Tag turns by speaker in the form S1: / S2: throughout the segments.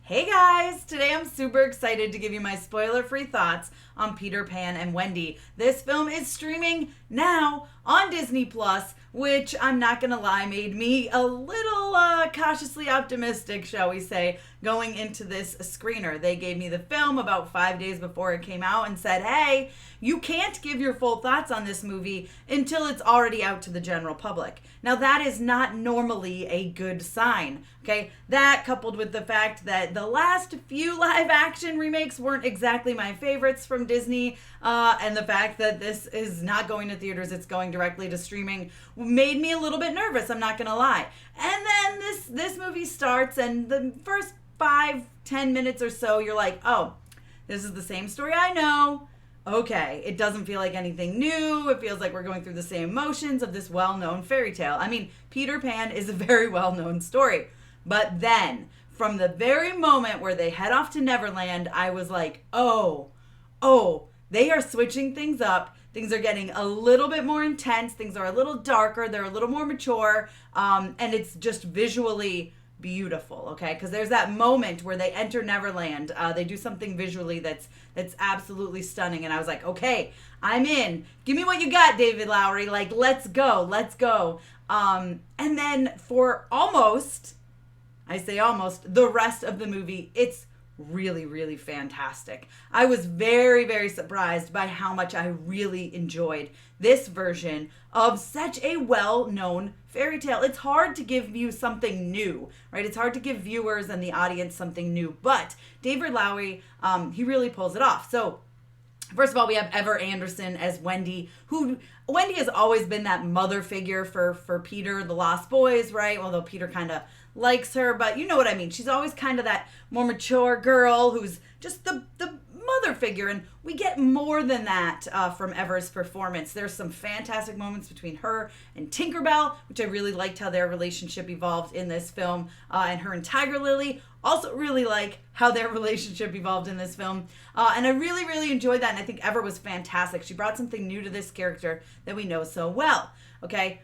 S1: Hey guys! Today I'm super excited to give you my spoiler-free thoughts on Peter Pan and Wendy. This film is streaming now on Disney Plus, which I'm not gonna lie made me a little cautiously optimistic, shall we say, going into this screener. They gave me the film about 5 days before it came out and said, hey, you can't give your full thoughts on this movie until it's already out to the general public. Now that is not normally a good sign, okay? That coupled with the fact that the last few live action remakes weren't exactly my favorites from Disney, and the fact that this is not going to theaters, it's going directly to streaming, made me a little bit nervous, I'm not gonna lie. And then this movie starts, and the first 5-10 minutes or so, you're like, oh, this is the same story I know. Okay, it doesn't feel like anything new. It feels like we're going through the same motions of this well-known fairy tale. I mean, Peter Pan is a very well-known story. But then, from the very moment where they head off to Neverland, I was like, oh, they are switching things up. Things are getting a little bit more intense. Things are a little darker. They're a little more mature. And it's just visually beautiful, okay? Because there's that moment where they enter Neverland. They do something visually that's absolutely stunning. And I was like, okay, I'm in. Give me what you got, David Lowery. Like, let's go. And then for almost, I say almost, the rest of the movie, it's really, really fantastic. I was very, very surprised by how much I really enjoyed this version of such a well-known fairy tale. It's hard to give you something new, right? It's hard to give viewers and the audience something new, but David Lowery, he really pulls it off. So first of all, we have Ever Anderson as Wendy, who Wendy has always been that mother figure for Peter, the Lost Boys, right? Although Peter kind of likes her, but you know what I mean. She's always kind of that more mature girl who's just the mother figure, and we get more than that from Ever's performance. There's some fantastic moments between her and Tinkerbell, which I really liked how their relationship evolved in this film, and her and Tiger Lily. Also really like how their relationship evolved in this film. And I really, really enjoyed that, and I think Ever was fantastic. She brought something new to this character that we know so well, okay?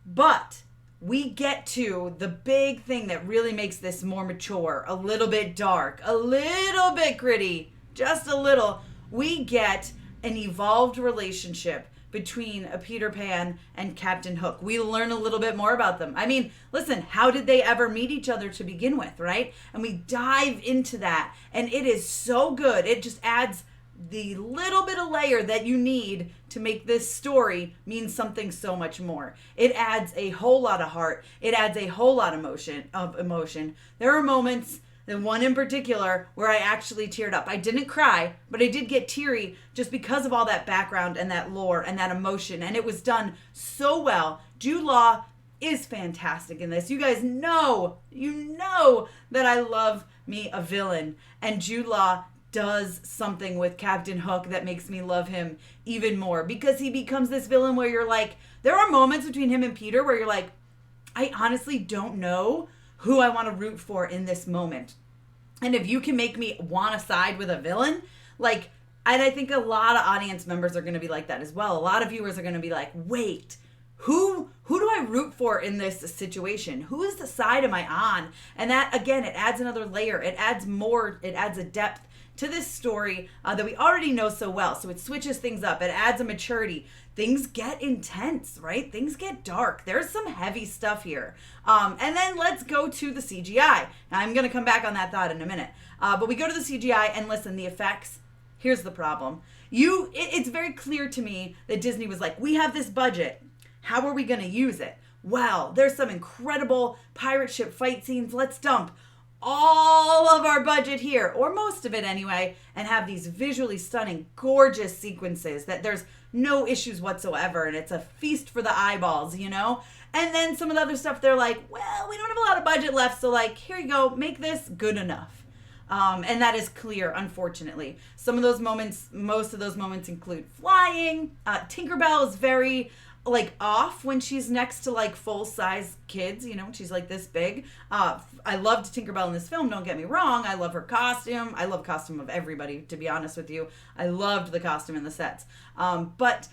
S1: But we get to the big thing that really makes this more mature, a little bit dark, a little bit gritty, just a little. We get an evolved relationship between a Peter Pan and Captain Hook. We learn a little bit more about them. I mean, listen, how did they ever meet each other to begin with, right? And we dive into that, and it is so good. It just adds the little bit of layer that you need to make this story mean something so much more. It adds a whole lot of heart. It adds a whole lot of emotion. There are moments, and one in particular, where I actually teared up. I didn't cry, but I did get teary just because of all that background and that lore and that emotion. And it was done so well. Jude Law is fantastic in this. You guys know, that I love me a villain. And Jude Law does something with Captain Hook that makes me love him even more, because he becomes this villain where you're like, there are moments between him and Peter where you're like, I honestly don't know who I want to root for in this moment. And if you can make me want to side with a villain, like, and I think a lot of audience members are going to be like that as well. A lot of viewers are going to be like, wait, who do I root for in this situation? Whose side am I on? And that, again, it adds another layer. It adds more. It adds a depth to this story that we already know so well. So it switches things up. It adds a maturity. Things get intense, right? Things get dark. There's some heavy stuff here. And then let's go to the CGI. Now, I'm going to come back on that thought in a minute. But we go to the CGI, and listen, the effects, here's the problem. It's very clear to me that Disney was like, we have this budget. How are we going to use it? Well, there's some incredible pirate ship fight scenes. Let's dump all of our budget here, or most of it anyway, and have these visually stunning, gorgeous sequences that there's no issues whatsoever, and it's a feast for the eyeballs, you know? And then some of the other stuff, they're like, well, we don't have a lot of budget left, so like, here you go, make this good enough. And that is clear, unfortunately. Some of those moments, most of those moments include flying. Tinkerbell is very like off when she's next to like full-size kids, you know, she's like this big. I loved Tinkerbell in this film, don't get me wrong. I love her costume. I love costume of everybody, to be honest with you. I loved the costume in the sets. But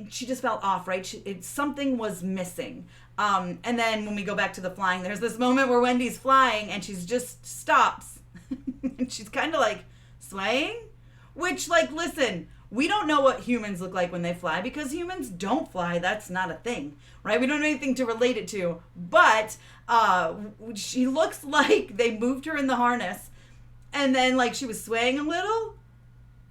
S1: she just felt off, right? Something was missing. And then when we go back to the flying, there's this moment where Wendy's flying and she's just stops and she's kind of like swaying, which, like, listen, we don't know what humans look like when they fly because humans don't fly. That's not a thing, right? We don't know anything to relate it to. But she looks like they moved her in the harness and then, like, she was swaying a little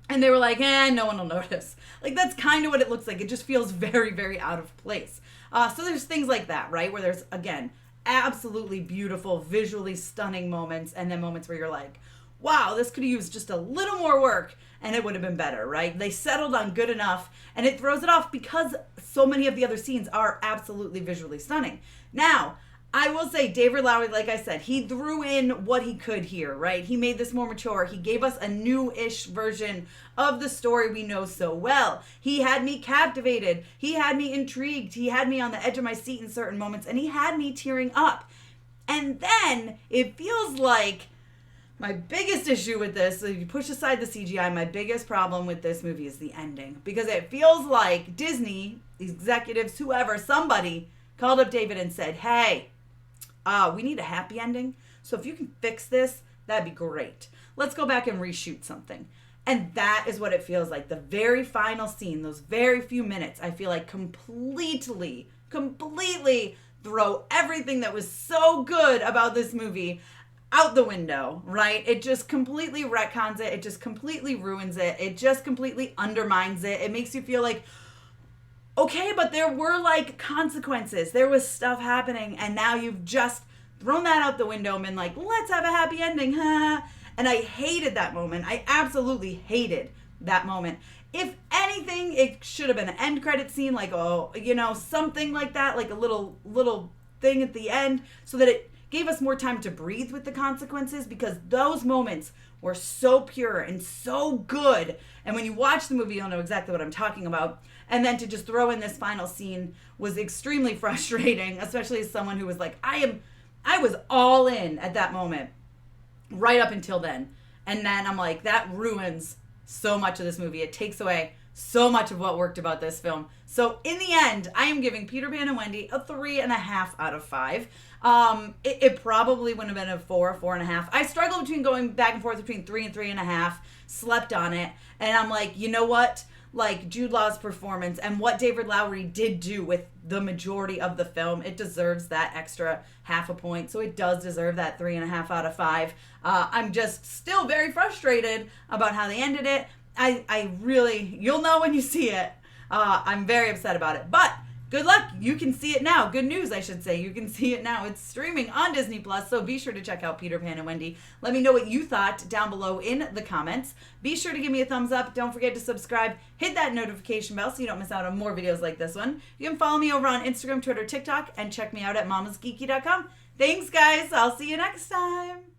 S1: and they were like, no one will notice. Like, that's kind of what it looks like. It just feels very, very out of place. So there's things like that, right? Where there's, again, absolutely beautiful, visually stunning moments and then moments where you're like, wow, this could have used just a little more work and it would have been better, right? They settled on good enough and it throws it off because so many of the other scenes are absolutely visually stunning. Now, I will say David Lowery, like I said, he threw in what he could here, right? He made this more mature. He gave us a new-ish version of the story we know so well. He had me captivated. He had me intrigued. He had me on the edge of my seat in certain moments, and he had me tearing up. And then it feels like my biggest issue with this, if you push aside the CGI, my biggest problem with this movie is the ending. Because it feels like Disney, executives, whoever, somebody called up David and said, hey, we need a happy ending. So if you can fix this, that'd be great. Let's go back and reshoot something. And that is what it feels like. The very final scene, those very few minutes, I feel like completely throw everything that was so good about this movie out the window, right? It just completely retcons it. It just completely ruins it. It just completely undermines it. It makes you feel like, okay, but there were, like, consequences. There was stuff happening, and now you've just thrown that out the window and been like, let's have a happy ending, huh? And I hated that moment. I absolutely hated that moment. If anything, it should have been an end credit scene, like, something like that, like a little thing at the end, so that it gave us more time to breathe with the consequences, because those moments were so pure and so good. And when you watch the movie, you'll know exactly what I'm talking about. And then to just throw in this final scene was extremely frustrating, especially as someone who was like, I was all in at that moment, right up until then. And then I'm like, that ruins so much of this movie. It takes away so much of what worked about this film. So in the end, I am giving Peter Pan and Wendy a 3.5 out of 5. It probably wouldn't have been a 4, 4.5. I struggled between going back and forth between 3 and 3.5, slept on it. And I'm like, you know what? Like, Jude Law's performance and what David Lowery did do with the majority of the film, it deserves that extra half a point. So it does deserve that 3.5 out of 5. I'm just still very frustrated about how they ended it. I really, you'll know when you see it. I'm very upset about it. But good luck. You can see it now. Good news, I should say. You can see it now. It's streaming on Disney+, so be sure to check out Peter Pan and Wendy. Let me know what you thought down below in the comments. Be sure to give me a thumbs up. Don't forget to subscribe. Hit that notification bell so you don't miss out on more videos like this one. You can follow me over on Instagram, Twitter, TikTok, and check me out at MamasGeeky.com. Thanks, guys. I'll see you next time.